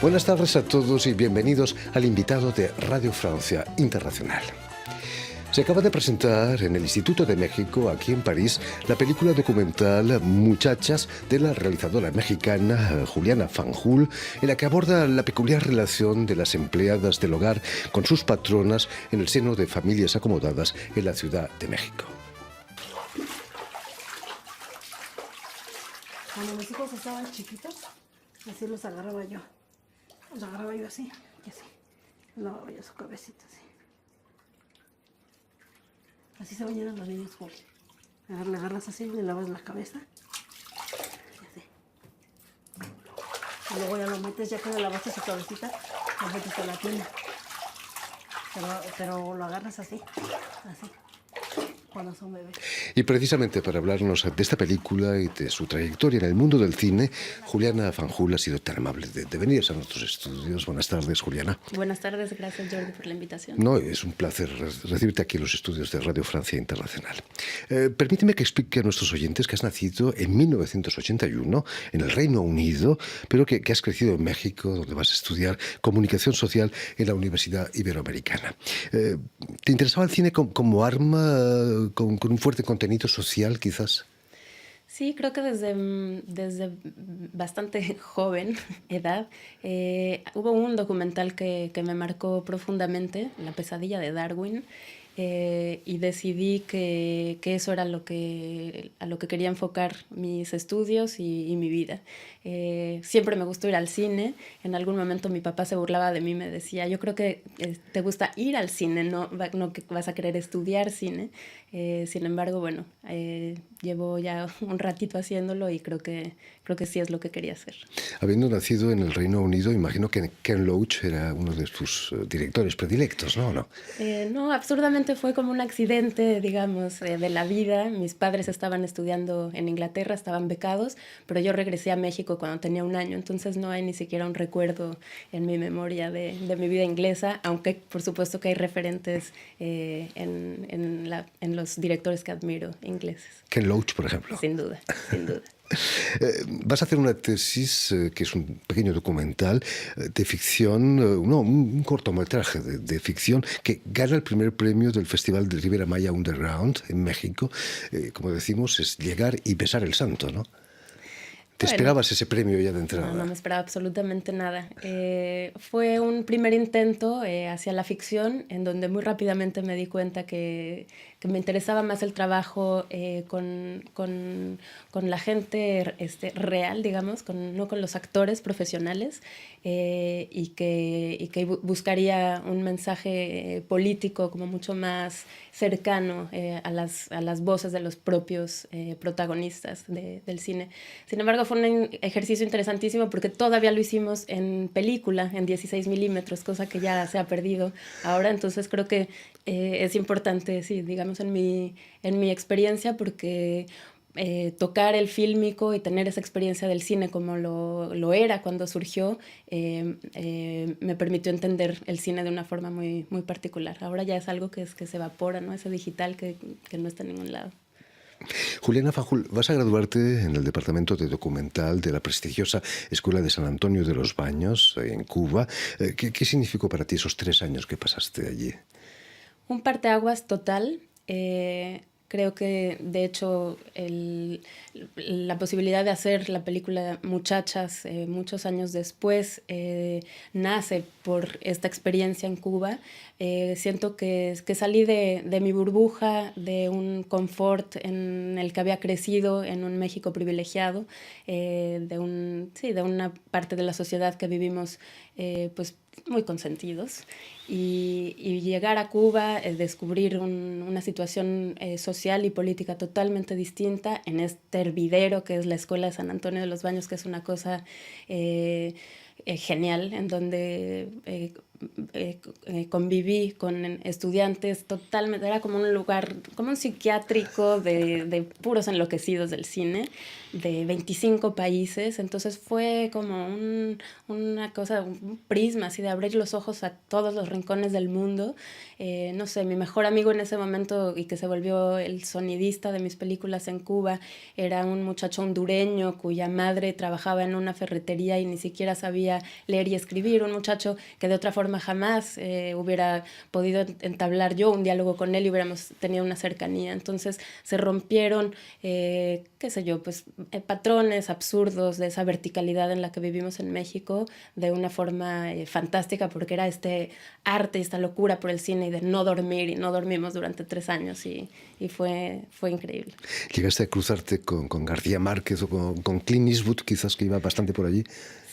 Buenas tardes a todos y bienvenidos al invitado de Radio Francia Internacional. Se acaba de presentar en el Instituto de México, aquí en París, la película documental Muchachas de la realizadora mexicana Juliana Fanjul, en la que aborda la peculiar relación de las empleadas del hogar con sus patronas en el seno de familias acomodadas en la Ciudad de México. Cuando mis hijos estaban chiquitos, así los agarraba yo. Los agarraba yo así, y así. Lavaba yo su cabecita así. Así se bañan los niños, Juli. Le agarras así, le lavas la cabeza. Y así. Y luego ya lo metes, ya que le lavaste su cabecita, lo metes a la tina. Pero lo agarras así, así. Cuando son bebés. Y precisamente para hablarnos de esta película y de su trayectoria en el mundo del cine, Juliana Fanjul ha sido tan amable de venir a nuestros estudios. Buenas tardes, Juliana. Buenas tardes, gracias Jordi por la invitación. No, es un placer recibirte aquí en los estudios de Radio Francia Internacional. Permíteme que explique a nuestros oyentes que has nacido en 1981 en el Reino Unido, pero que has crecido en México, donde vas a estudiar comunicación social en la Universidad Iberoamericana. ¿Te interesaba el cine como arma, con un fuerte contenido social, quizás? Sí, creo que desde bastante joven edad hubo un documental que me marcó profundamente, La pesadilla de Darwin, y decidí que eso era a lo que quería enfocar mis estudios y mi vida. Siempre me gustó ir al cine. En algún momento mi papá se burlaba de mí, me decía, yo creo que te gusta ir al cine, no que vas a querer estudiar cine. Sin embargo, bueno, llevo ya un ratito haciéndolo y creo que sí es lo que quería hacer. Habiendo nacido en el Reino Unido, imagino que Ken Loach era uno de tus directores predilectos, ¿no? No, absurdamente fue como un accidente, digamos, de la vida. Mis padres estaban estudiando en Inglaterra, estaban becados, pero yo regresé a México cuando tenía 1 año, entonces no hay ni siquiera un recuerdo en mi memoria de mi vida inglesa, aunque por supuesto que hay referentes en los directores que admiro ingleses. Ken Loach, por ejemplo. Sin duda, sin duda. Vas a hacer una tesis que es un pequeño documental de ficción, un cortometraje de ficción que gana el primer premio del Festival de Riviera Maya Underground en México. Como decimos, es llegar y besar el santo, ¿no? ¿Te esperabas ese premio ya de entrada? No me esperaba absolutamente nada. Fue un primer intento hacia la ficción, en donde muy rápidamente me di cuenta que me interesaba más el trabajo con la gente real, digamos, no con los actores profesionales, y que buscaría un mensaje político como mucho más cercano a las voces de los propios protagonistas del cine. Sin embargo, fue un ejercicio interesantísimo porque todavía lo hicimos en película, en 16 milímetros, cosa que ya se ha perdido ahora. Entonces creo que es importante, sí, digamos, en mi experiencia, porque tocar el fílmico y tener esa experiencia del cine como lo era cuando surgió, me permitió entender el cine de una forma muy, muy particular. Ahora ya es algo que se evapora, ¿no? Ese digital que no está en ningún lado. Juliana Fanjul, vas a graduarte en el departamento de documental de la prestigiosa Escuela de San Antonio de los Baños, en Cuba. ¿Qué significó para ti esos 3 años que pasaste allí? Un parteaguas total. Creo que, de hecho, la posibilidad de hacer la película Muchachas muchos años después nace por esta experiencia en Cuba. Siento que salí de mi burbuja, de un confort en el que había crecido en un México privilegiado, de una parte de la sociedad que vivimos pues muy consentidos, y llegar a Cuba, descubrir una situación social y política totalmente distinta en este hervidero que es la Escuela de San Antonio de los Baños, que es una cosa genial, en donde conviví con estudiantes totalmente, era como un lugar, como un psiquiátrico de puros enloquecidos del cine, de 25 países, entonces fue como una cosa, un prisma así de abrir los ojos a todos los rincones del mundo. No sé, mi mejor amigo en ese momento y que se volvió el sonidista de mis películas en Cuba era un muchacho hondureño cuya madre trabajaba en una ferretería y ni siquiera sabía leer y escribir, un muchacho que de otra forma jamás hubiera podido entablar yo un diálogo con él y hubiéramos tenido una cercanía. Entonces se rompieron, qué sé yo, pues patrones absurdos de esa verticalidad en la que vivimos en México de una forma fantástica, porque era este arte, esta locura por el cine y de no dormir, y no dormimos durante 3 años y fue increíble. ¿Llegaste a cruzarte con García Márquez o con Clint Eastwood, quizás, que iba bastante por allí?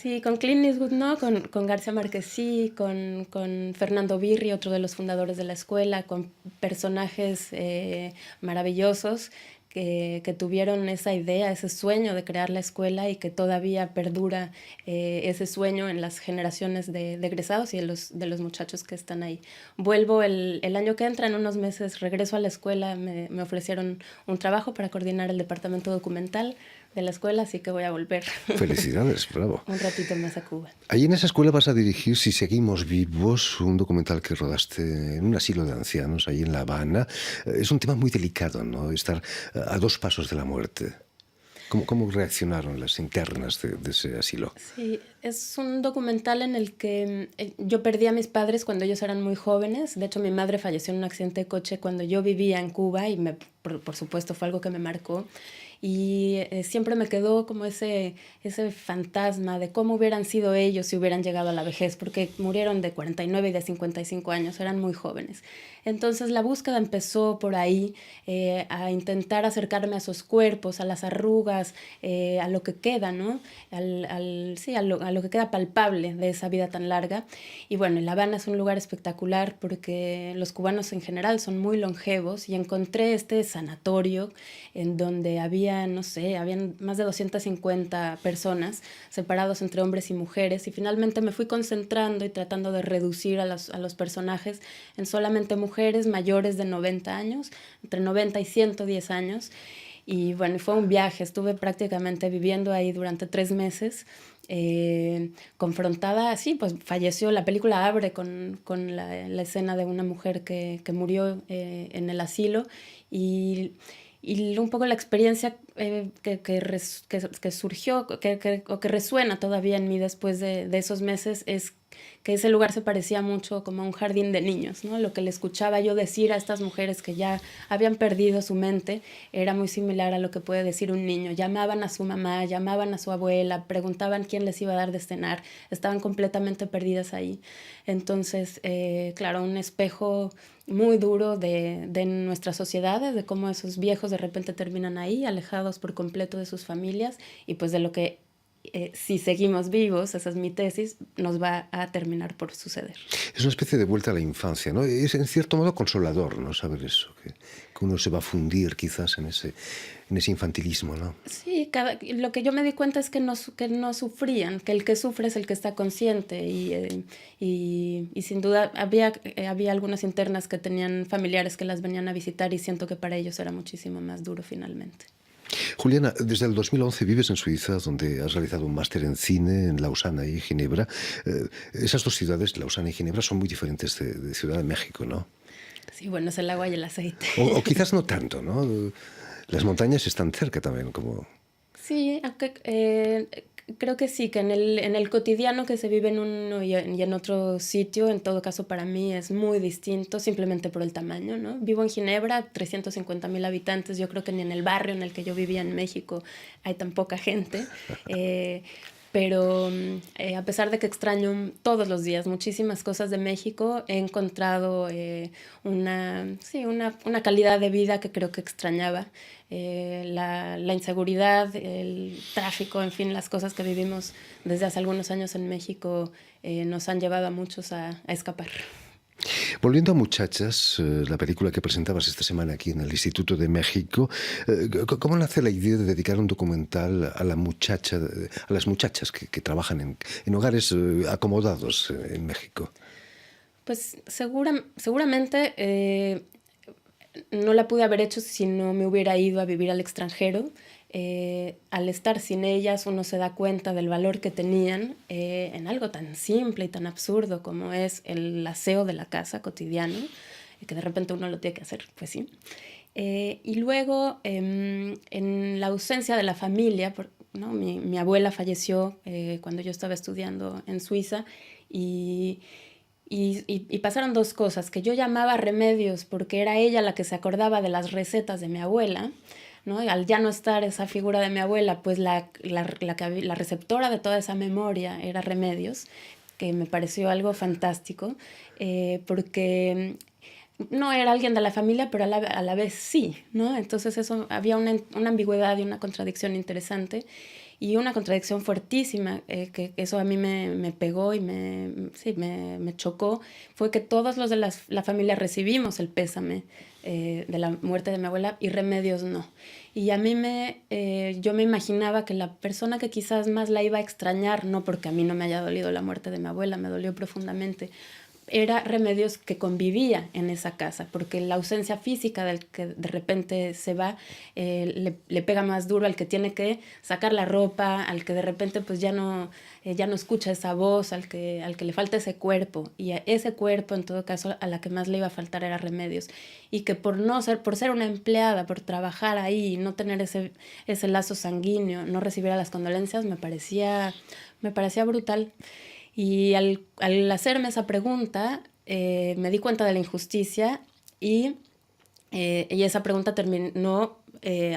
Sí, con Clint Eastwood no, con García Márquez sí, con Fernando Birri, otro de los fundadores de la escuela, con personajes maravillosos que tuvieron esa idea, ese sueño de crear la escuela y que todavía perdura ese sueño en las generaciones de egresados y de los muchachos que están ahí. Vuelvo el año que entra, en unos meses regreso a la escuela, me ofrecieron un trabajo para coordinar el departamento documental de la escuela, así que voy a volver. Felicidades, bravo. Un ratito más a Cuba. Ahí en esa escuela vas a dirigir Si seguimos vivos, un documental que rodaste en un asilo de ancianos, ahí en La Habana. Es un tema muy delicado, ¿no? Estar a 2 pasos de la muerte. ¿Cómo reaccionaron las internas de ese asilo? Sí, es un documental en el que yo perdí a mis padres cuando ellos eran muy jóvenes. De hecho, mi madre falleció en un accidente de coche cuando yo vivía en Cuba y por supuesto fue algo que me marcó. Y siempre me quedó como ese fantasma de cómo hubieran sido ellos si hubieran llegado a la vejez, porque murieron de 49 y de 55 años, eran muy jóvenes. Entonces la búsqueda empezó por ahí, a intentar acercarme a sus cuerpos, a las arrugas, a lo que queda, ¿no? A lo que queda palpable de esa vida tan larga. Y bueno, La Habana es un lugar espectacular porque los cubanos en general son muy longevos y encontré este sanatorio en donde habían más de 250 personas separados entre hombres y mujeres, y finalmente me fui concentrando y tratando de reducir a los personajes en solamente mujeres mayores de 90 años, entre 90 y 110 años. Y bueno, fue un viaje, estuve prácticamente viviendo ahí durante 3 meses, confrontada, así, pues falleció. La película abre con la escena de una mujer que murió en el asilo, y un poco la experiencia que surgió, o que resuena todavía en mí después de esos meses, es que ese lugar se parecía mucho como a un jardín de niños, ¿no? Lo que le escuchaba yo decir a estas mujeres que ya habían perdido su mente era muy similar a lo que puede decir un niño. Llamaban a su mamá, llamaban a su abuela, preguntaban quién les iba a dar de cenar, estaban completamente perdidas ahí. Entonces, claro, un espejo muy duro de nuestras sociedades, de cómo esos viejos de repente terminan ahí, alejados por completo de sus familias, y pues de lo que si seguimos vivos, esa es mi tesis, nos va a terminar por suceder. Es una especie de vuelta a la infancia, ¿no? Es en cierto modo consolador, ¿no? Saber eso, que uno se va a fundir quizás en ese infantilismo, ¿no? Sí, lo que yo me di cuenta es que no sufrían, que el que sufre es el que está consciente, y sin duda había algunas internas que tenían familiares que las venían a visitar, y siento que para ellos era muchísimo más duro finalmente. Juliana, desde el 2011 vives en Suiza, donde has realizado un máster en cine en Lausana y Ginebra. Esas 2 ciudades, Lausana y Ginebra, son muy diferentes de Ciudad de México, ¿no? Sí, bueno, es el agua y el aceite. O quizás no tanto, ¿no? Las montañas están cerca también, como... Sí, creo que sí, que en el cotidiano que se vive en uno y en otro sitio, en todo caso para mí es muy distinto, simplemente por el tamaño, ¿no? Vivo en Ginebra, 350,000 habitantes, yo creo que ni en el barrio en el que yo vivía en México hay tan poca gente, pero a pesar de que extraño todos los días muchísimas cosas de México, he encontrado una calidad de vida que creo que extrañaba. La inseguridad, el tráfico, en fin, las cosas que vivimos desde hace algunos años en México nos han llevado a muchos a escapar. Volviendo a Muchachas, la película que presentabas esta semana aquí en el Instituto de México, ¿cómo nace la idea de dedicar un documental a las muchachas que trabajan en hogares acomodados en México? Pues seguramente no la pude haber hecho si no me hubiera ido a vivir al extranjero. Al estar sin ellas uno se da cuenta del valor que tenían en algo tan simple y tan absurdo como es el aseo de la casa cotidiano, que de repente uno lo tiene que hacer, pues sí. Y luego, en la ausencia de la familia, ¿no? Mi abuela falleció cuando yo estaba estudiando en Suiza y pasaron dos cosas, que yo llamaba remedios porque era ella la que se acordaba de las recetas de mi abuela, ¿no? Y al ya no estar esa figura de mi abuela, pues la receptora de toda esa memoria era Remedios, que me pareció algo fantástico, porque no era alguien de la familia, pero a la vez sí, ¿no? Entonces eso, había una ambigüedad y una contradicción interesante y una contradicción fuertísima, que eso a mí me pegó y me chocó, fue que todos los de la familia recibimos el pésame de la muerte de mi abuela y Remedios no. Y a mí yo me imaginaba que la persona que quizás más la iba a extrañar, no porque a mí no me haya dolido la muerte de mi abuela, me dolió profundamente, era Remedios, que convivía en esa casa, porque la ausencia física del que de repente se va le pega más duro al que tiene que sacar la ropa, al que de repente pues ya no escucha esa voz, al que le falta ese cuerpo, y a ese cuerpo en todo caso a la que más le iba a faltar era Remedios, y que por ser una empleada, por trabajar ahí y no tener ese lazo sanguíneo, no recibir las condolencias, me parecía brutal. Y al hacerme esa pregunta, me di cuenta de la injusticia y esa pregunta terminó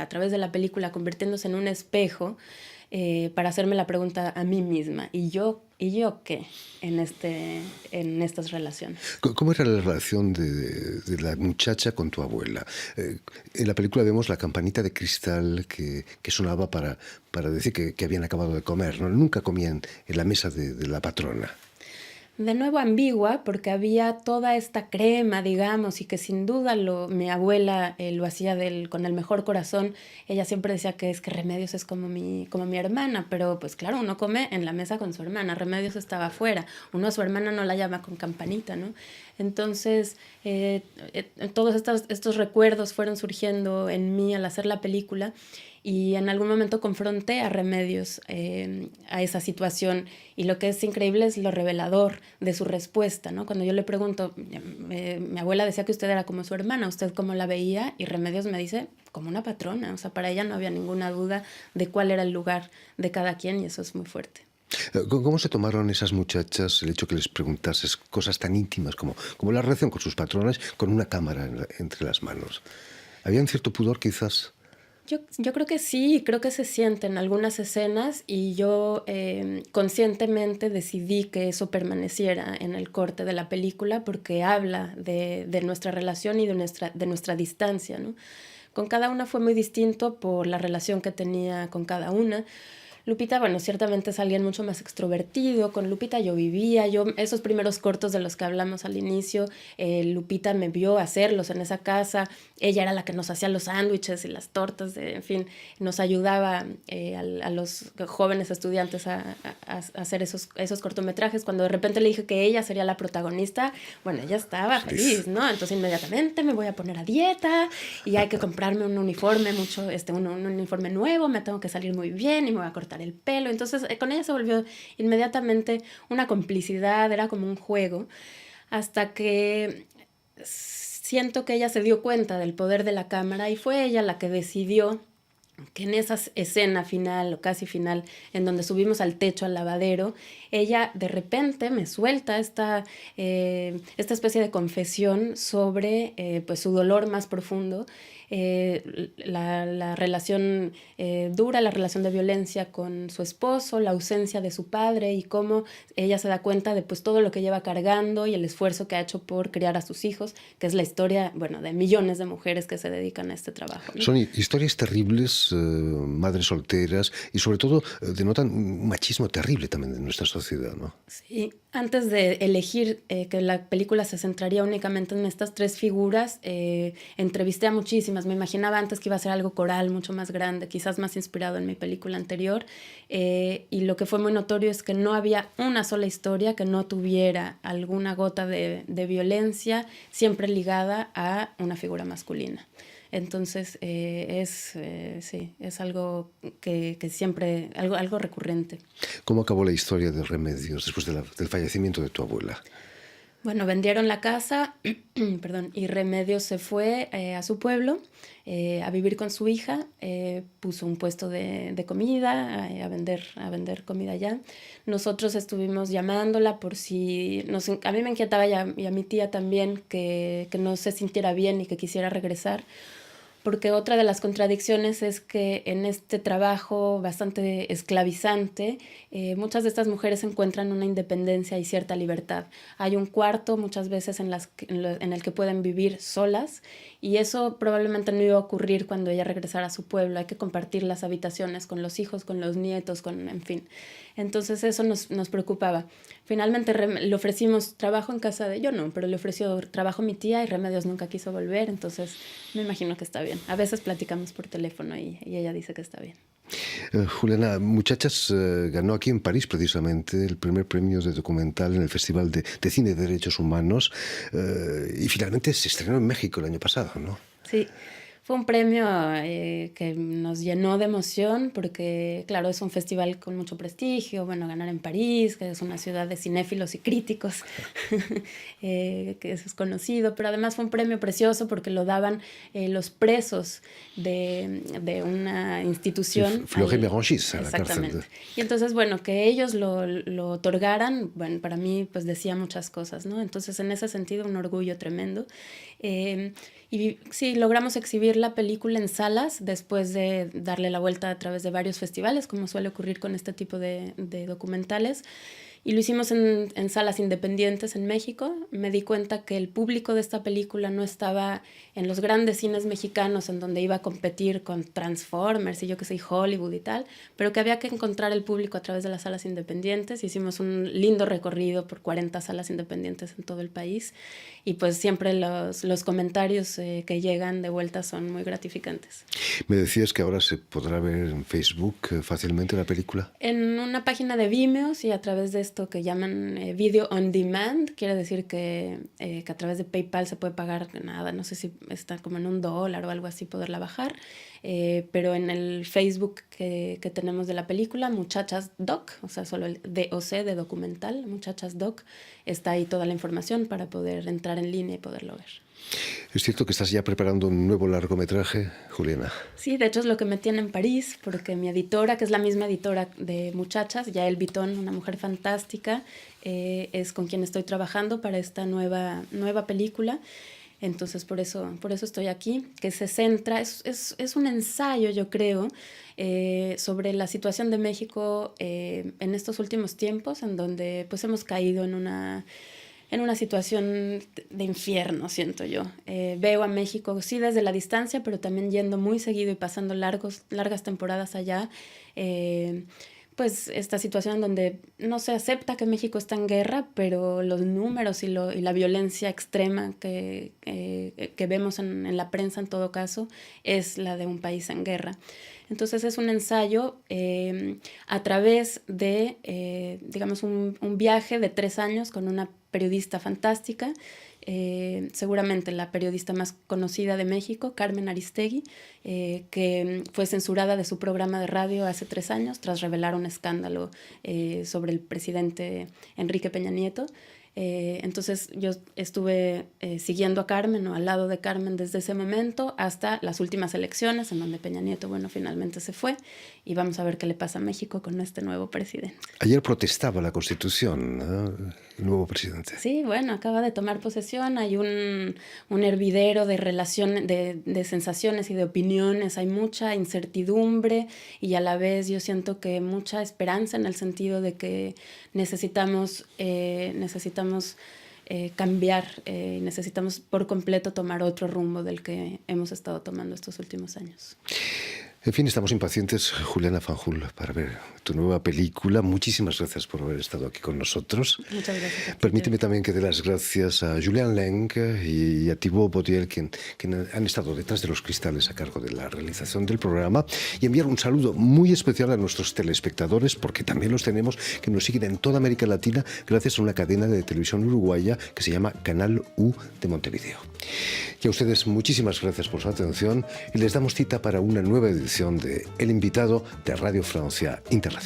a través de la película convirtiéndose en un espejo para hacerme la pregunta a mí misma. ¿Y yo qué en estas relaciones? ¿Cómo era la relación de la muchacha con tu abuela? En la película vemos la campanita de cristal que sonaba para decir que habían acabado de comer, ¿no? Nunca comían en la mesa de la patrona. De nuevo ambigua, porque había toda esta crema, digamos, y que sin duda mi abuela lo hacía con el mejor corazón. Ella siempre decía que es que Remedios es como mi hermana, pero pues claro, uno come en la mesa con su hermana, Remedios estaba afuera, uno a su hermana no la llama con campanita, ¿no? Entonces, todos estos recuerdos fueron surgiendo en mí al hacer la película, y en algún momento confronté a Remedios a esa situación, y lo que es increíble es lo revelador de su respuesta, ¿no? Cuando yo le pregunto, mi abuela decía que usted era como su hermana, ¿usted cómo la veía? Y Remedios me dice, como una patrona, o sea, para ella no había ninguna duda de cuál era el lugar de cada quien, y eso es muy fuerte. ¿Cómo se tomaron esas muchachas el hecho que les preguntases cosas tan íntimas como la relación con sus patronas con una cámara entre las manos? ¿Habían cierto pudor quizás? Yo creo que sí, creo que se siente en algunas escenas, y yo conscientemente decidí que eso permaneciera en el corte de la película porque habla de nuestra relación y de nuestra distancia, ¿no? Con cada una fue muy distinto por la relación que tenía con cada una. Lupita, bueno, ciertamente es alguien mucho más extrovertido. Con Lupita esos primeros cortos de los que hablamos al inicio, Lupita me vio hacerlos en esa casa. Ella era la que nos hacía los sándwiches y las tortas, en fin, nos ayudaba a los jóvenes estudiantes a hacer esos cortometrajes. Cuando de repente le dije que ella sería la protagonista, bueno, ella estaba feliz, ¿no? Entonces inmediatamente me voy a poner a dieta y hay que comprarme un uniforme un uniforme nuevo, me tengo que salir muy bien y me voy a cortar el pelo. Entonces con ella se volvió inmediatamente una complicidad, era como un juego, hasta que siento que ella se dio cuenta del poder de la cámara y fue ella la que decidió que en esa escena final o casi final, en donde subimos al techo, al lavadero, ella de repente me suelta esta especie de confesión sobre pues su dolor más profundo, la relación dura, la relación de violencia con su esposo, la ausencia de su padre, y cómo ella se da cuenta de pues todo lo que lleva cargando y el esfuerzo que ha hecho por criar a sus hijos, que es la historia, bueno, de millones de mujeres que se dedican a este trabajo, ¿no? Son historias terribles, madres solteras, y sobre todo denotan un machismo terrible también de nuestra sociedad, ¿no? Sí, antes de elegir que la película se centraría únicamente en estas tres figuras, entrevisté a muchísimas. Me imaginaba antes que iba a ser algo coral, mucho más grande, quizás más inspirado en mi película anterior. Y lo que fue muy notorio es que no había una sola historia que no tuviera alguna gota de violencia, siempre ligada a una figura masculina. Entonces, sí, es algo que siempre, algo recurrente. ¿Cómo acabó la historia de Remedios después del fallecimiento de tu abuela? Bueno, vendieron la casa, perdón, y Remedios se fue a su pueblo a vivir con su hija, puso un puesto de comida, a vender comida allá. Nosotros estuvimos llamándola por si... a mí me inquietaba y a mi tía también que no se sintiera bien y que quisiera regresar, porque otra de las contradicciones es que en este trabajo bastante esclavizante, muchas de estas mujeres encuentran una independencia y cierta libertad. Hay un cuarto muchas veces en el que pueden vivir solas, y eso probablemente no iba a ocurrir cuando ella regresara a su pueblo. Hay que compartir las habitaciones con los hijos, con los nietos, en fin. Entonces eso nos preocupaba. Finalmente le ofrecimos trabajo en casa de... Yo no, pero le ofreció trabajo a mi tía y Remedios nunca quiso volver, entonces me imagino que está bien. A veces platicamos por teléfono y ella dice que está bien. Juliana, Muchachas ganó aquí en París precisamente el primer premio de documental en el Festival de Cine de Derechos Humanos y finalmente se estrenó en México el año pasado, ¿no? Sí. Fue un premio que nos llenó de emoción porque, claro, es un festival con mucho prestigio. Bueno, ganar en París, que es una ciudad de cinéfilos y críticos, que eso es conocido. Pero además fue un premio precioso porque lo daban los presos de una institución. Fleury Mérogis, a la exactamente. cárcel. Y entonces, bueno, que ellos lo otorgaran, bueno, para mí pues decía muchas cosas, ¿no? Entonces, en ese sentido, un orgullo tremendo. Y sí, logramos exhibir la película en salas después de darle la vuelta a través de varios festivales, como suele ocurrir con este tipo de documentales. Y lo hicimos en salas independientes en México. Me di cuenta que el público de esta película no estaba en los grandes cines mexicanos en donde iba a competir con Transformers y yo que sé, Hollywood y tal, pero que había que encontrar el público a través de las salas independientes. Hicimos un lindo recorrido por 40 salas independientes en todo el país y pues siempre los comentarios que llegan de vuelta son muy gratificantes. Me decías que ahora se podrá ver en Facebook fácilmente la película. En una página de Vimeo, sí, a través de esto que llaman Video on Demand, quiere decir que a través de PayPal se puede pagar nada, no sé si está como en $1 o algo así, poderla bajar, pero en el Facebook que tenemos de la película, Muchachas Doc, o sea, solo el DOC de documental, Muchachas Doc, está ahí toda la información para poder entrar en línea y poderlo ver. ¿Es cierto que estás ya preparando un nuevo largometraje, Juliana? Sí, de hecho es lo que me tiene en París, porque mi editora, que es la misma editora de Muchachas, Yael Vitón, una mujer fantástica, es con quien estoy trabajando para esta nueva película. Entonces por eso estoy aquí, que se centra, es un ensayo, yo creo, sobre la situación de México en estos últimos tiempos, en donde pues hemos caído en una situación de infierno, siento yo. Veo a México, sí, desde la distancia, pero también yendo muy seguido y pasando largas temporadas allá. Pues esta situación en donde no se acepta que México está en guerra, pero los números y la violencia extrema que vemos en la prensa, en todo caso, es la de un país en guerra. Entonces es un ensayo a través de, digamos, un viaje de 3 años con una periodista fantástica, seguramente la periodista más conocida de México, Carmen Aristegui, que fue censurada de su programa de radio hace 3 años tras revelar un escándalo sobre el presidente Enrique Peña Nieto. Entonces yo estuve siguiendo a Carmen o al lado de Carmen desde ese momento hasta las últimas elecciones en donde Peña Nieto, bueno, finalmente se fue y vamos a ver qué le pasa a México con este nuevo presidente. Ayer protestaba la Constitución, ¿no? El nuevo presidente. Sí, bueno, acaba de tomar posesión, hay un hervidero de relaciones, de sensaciones y de opiniones, hay mucha incertidumbre y a la vez yo siento que mucha esperanza en el sentido de que necesitamos cambiar, necesitamos por completo tomar otro rumbo del que hemos estado tomando estos últimos años. En fin, estamos impacientes, Juliana Fanjul, para ver tu nueva película. Muchísimas gracias por haber estado aquí con nosotros. Muchas gracias. Permíteme también que dé las gracias a Julien Leng y a Thibaut Baudiel, quien han estado detrás de los cristales a cargo de la realización del programa, y enviar un saludo muy especial a nuestros telespectadores, porque también los tenemos, que nos siguen en toda América Latina gracias a una cadena de televisión uruguaya que se llama Canal U de Montevideo. Y a ustedes muchísimas gracias por su atención y les damos cita para una nueva edición de El Invitado de Radio Francia Internacional.